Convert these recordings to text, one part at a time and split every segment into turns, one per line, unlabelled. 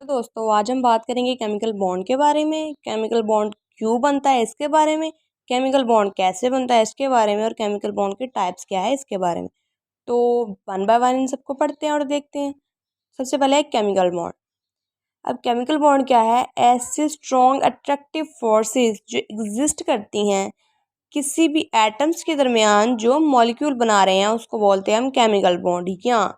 तो दोस्तों आज हम बात करेंगे केमिकल बॉन्ड के बारे में। केमिकल बॉन्ड क्यों बनता है इसके बारे में, केमिकल बॉन्ड कैसे बनता है इसके बारे में, और केमिकल बॉन्ड के टाइप्स क्या है इसके बारे में। तो वन बाय वन इन सबको पढ़ते हैं और देखते हैं। सबसे पहले है केमिकल बॉन्ड। अब केमिकल बॉन्ड क्या है? ऐसे स्ट्रॉन्ग अट्रैक्टिव फोर्सेस जो एग्जिस्ट करती हैं किसी भी एटम्स के दरमियान, जो मॉलिक्यूल बना रहे हैं उसको बोलते हैं हम केमिकल बॉन्ड। या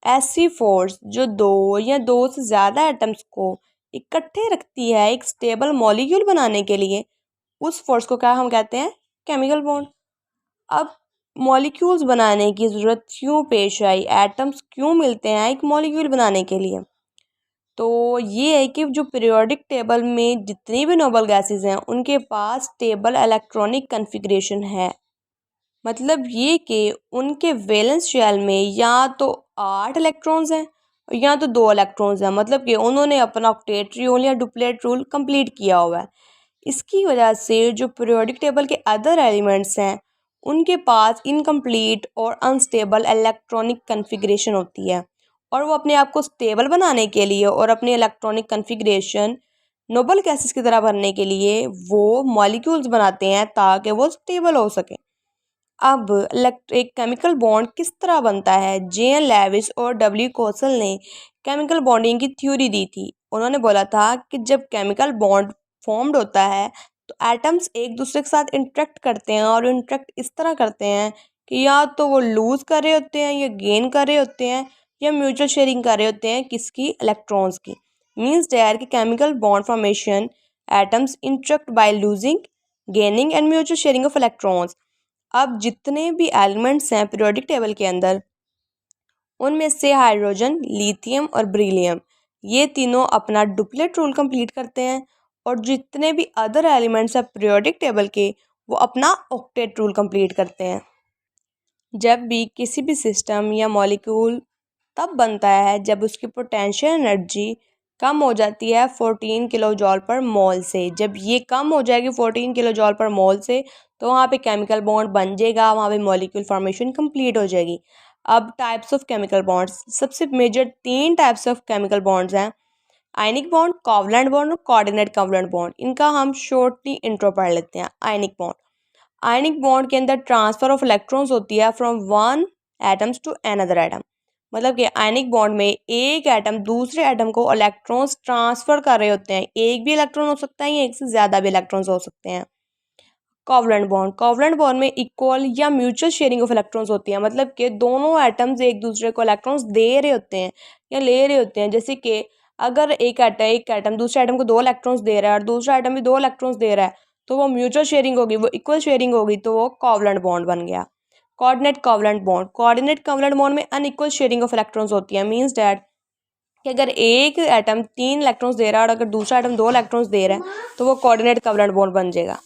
ऐसी फोर्स जो दो या दो से ज़्यादा एटम्स को इकट्ठे रखती है एक स्टेबल मॉलिक्यूल बनाने के लिए, उस फोर्स को क्या हम कहते हैं? Chemical bond. अब मॉलिक्यूल्स बनाने की ज़रूरत क्यों पेश आई, एटम्स क्यों मिलते हैं एक मॉलिक्यूल बनाने के लिए? तो ये है कि जो पीरियोडिक टेबल में जितनी भी नोबल गैसेस हैं उनके पास स्टेबल इलेक्ट्रॉनिक कन्फिग्रेशन है। मतलब ये कि उनके वैलेंस शेल में या तो 8 इलेक्ट्रॉन्स हैं या तो 2 इलेक्ट्रॉन्स हैं। मतलब कि उन्होंने अपना ऑक्टेट रूल या डुप्लेट रूल कंप्लीट किया हुआ है। इसकी वजह से जो पीरियोडिक टेबल के अदर एलिमेंट्स हैं उनके पास इनकम्प्लीट और अनस्टेबल इलेक्ट्रॉनिक कन्फिग्रेशन होती है, और वो अपने आप को स्टेबल बनाने के लिए और अपनी इलेक्ट्रॉनिक कन्फिग्रेशन नोबल गैसेस की तरह बनने के लिए वो मॉलिक्यूल्स बनाते हैं ताकि वो स्टेबल हो सके। अब एक केमिकल बॉन्ड किस तरह बनता है? जे.एन. लेविस और डब्ल्यू कोसल ने केमिकल बॉन्डिंग की थ्योरी दी थी। उन्होंने बोला था कि जब केमिकल बॉन्ड फॉर्म्ड होता है तो एटम्स एक दूसरे के साथ इंटरेक्ट करते हैं, और इंटरेक्ट इस तरह करते हैं कि या तो वो लूज़ कर रहे होते हैं या गेन कर रहे होते हैं या म्यूचुअल शेयरिंग कर रहे होते हैं किसकी? इलेक्ट्रॉन्स की। मीन्स डेयर कि chemical bond formation atoms interact by losing, gaining and mutual sharing of electrons. अब जितने भी एलिमेंट्स हैं पीरियोडिक टेबल के अंदर, उनमें से हाइड्रोजन, लिथियम और बेरिलियम, ये तीनों अपना डुप्लेट रूल कंप्लीट करते हैं, और जितने भी अदर एलिमेंट्स हैं पीरियोडिक टेबल के वो अपना ऑक्टेट रूल कंप्लीट करते हैं। जब भी किसी भी सिस्टम या मॉलिक्यूल तब बनता है जब उसकी पोटेंशियल एनर्जी कम हो जाती है 14 किलो जॉल पर मोल से। जब ये कम हो जाएगी 14 किलो जॉल पर मोल से तो वहाँ पे केमिकल बॉन्ड बन जाएगा, वहाँ पे मॉलिक्यूल फॉर्मेशन कंप्लीट हो जाएगी। अब टाइप्स ऑफ केमिकल बॉन्ड्स, सबसे major 3 types of chemical bonds हैं: आयनिक बॉन्ड, कोवलेंट बॉन्ड और कोऑर्डिनेट कोवलेंट बॉन्ड। इनका हम शॉर्टली इंट्रो पढ़ लेते हैं। आयनिक बॉन्ड, आयनिक बॉन्ड के अंदर ट्रांसफर ऑफ इलेक्ट्रॉन्स होती है from one atoms to another atom. मतलब कि आयनिक बॉन्ड में एक एटम दूसरे एटम को इलेक्ट्रॉन्स ट्रांसफर कर रहे होते हैं। एक भी इलेक्ट्रॉन हो सकता है या एक से ज़्यादा भी इलेक्ट्रॉन्स हो सकते हैं। कोवलेंट बॉन्ड, कोवलेंट बॉन्ड में इक्वल या म्यूचुअल शेयरिंग ऑफ इलेक्ट्रॉन्स होती है। मतलब कि दोनों एटम्स एक दूसरे को इलेक्ट्रॉन्स दे रहे होते हैं या ले रहे होते हैं। जैसे कि अगर एक एटम दूसरे एटम को 2 इलेक्ट्रॉन्स दे रहा है और दूसरा एटम भी 2 इलेक्ट्रॉन्स दे रहा है, तो वो म्यूचुअल शेयरिंग होगी, वो इक्वल शेयरिंग होगी, तो वो कोवलेंट बॉन्ड बन गया। Coordinate covalent bond, coordinate covalent bond में अनइक्वल शेयरिंग ऑफ इलेक्ट्रॉन्स होती है। मींस दैट कि अगर एक एटम 3 इलेक्ट्रॉन्स दे रहा है और अगर दूसरा एटम 2 इलेक्ट्रॉन्स दे रहा है तो वो कोऑर्डिनेट कोवलेंट बॉन्ड बन जाएगा।